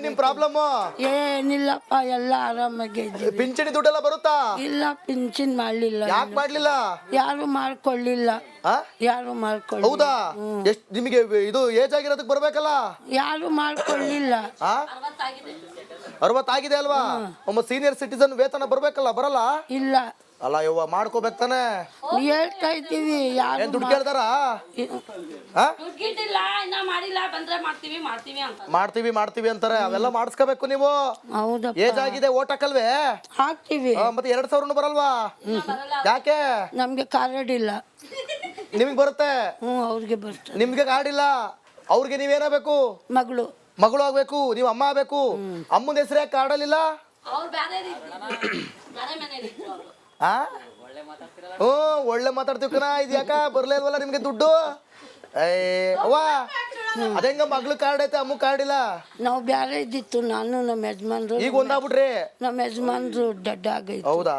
ನಿಮ್ ಪ್ರಾಬ್ಲಮ್? ಏನಿಲ್ಲಪ್ಪ, ಎಲ್ಲ ಆರಾಮಾಗಿ ಇದ್ದೀವಿ. ಪಿಂಚಣಿ ದುಡ್ಡೆಲ್ಲ ಬರುತ್ತಾ? ಇಲ್ಲ, ಪಿಂಚಿನ್ ಮಾಡ್ಲಿಲ್ಲ. ಯಾಕೆ ಮಾಡ್ಲಿಲ್ಲ? ಯಾರು ಮಾಡ್ಕೊಳ್ಳಿಲ್ಲ. ಯಾರು ಮಾಡ್ಕೊಳ್ಳಿ. ಹೌದಾ? ಎಷ್ಟ್ ನಿಮಗೆ ಇದು ಏಜ್ ಆಗಿರೋದಕ್ಕೆ ಬರ್ಬೇಕಲ್ಲ? ಯಾರು ಮಾಡ್ಕೊಳ್ಳಿಲ್ಲ. 60 ಆಗಿದೆ ಅಲ್ವಾ? ಒಮ್ಮ ಸೀನಿಯರ್ ಸಿಟಿಸನ್ ವೇತನ ಬರ್ಬೇಕಲ್ಲ, ಬರಲ್ಲ? ಇಲ್ಲ. ಅಲ್ಲ ಯವ್ವ, ಮಾಡ್ಕೋಬೇಕು ತಾನೆ. ಹೇಳ್ತಾ ಇದ್ದೀವಿ. ಯಾರು ದುಡ್ಡು ಕೇಳ್ದಾರ? ಮಾಡ್ತೀವಿ ಅಂತಾರೆ. ಅವೆಲ್ಲ ಮಾಡಿಸ್ಕೋಬೇಕು ನೀವು. ಹೌದಪ್ಪ. ಏಜ್ ಆಗಿದೆ, ಓಟ್ ಹಾಕಲ್ವೇ? ಹಾಕ್ತಿವಿ. ಮತ್ತೆ 2000 ಬರಲ್ವಾ? ಯಾಕೆ? ನಮ್ಗೆ ಕಾರ್ಡ್ ಇಲ್ಲ. ನಿಮಗೆ ಬರುತ್ತೆ? ಅವ್ರಿಗೆ ಬರ್ತದೆ. ನಿಮ್ಗೆ ಕಾರ್ಡ್ ಇಲ್ಲ, ಅವ್ರಿಗೆ ನೀವೇನಾಗಬೇಕು? ಮಗಳು ಆಗ್ಬೇಕು, ನೀವು ಅಮ್ಮ ಆಗ್ಬೇಕು. ಅಮ್ಮನ ಹೆಸರು ಯಾಕೆ ಕಾರ್ಡಲ್ಲಿಲ್ಲ? ಒಳ್ಳೆ ಮಾತಾಡ್ತೀವಿ ಕಣ. ಇದು ಯಾಕ ಬರ್ಲೇ ಇಲ್ವಲ್ಲ ನಿಮ್ಗೆ ದುಡ್ಡು? ಅವ್ವ, ಅದೇಂಗ ಮಗ್ಳು ಕಾರ್ಡ್ ಐತೆ, ಅಮ್ಮ ಕಾರ್ಡ್ ಇಲ್ಲ? ನಾವು ಬ್ಯಾರೆ ಇದ್ದಿತ್ತು, ನಾನು ನಮ್ಮ ಯಜಮಾನ್ರು. ಈಗ ಒಂದಾಗ್ಬಿಟ್ರಿ? ನಮ್ಮ ಯಜಮಾನ್ರು ಡೆಡ್ ಆಗೈತೆ. ಹೌದಾ?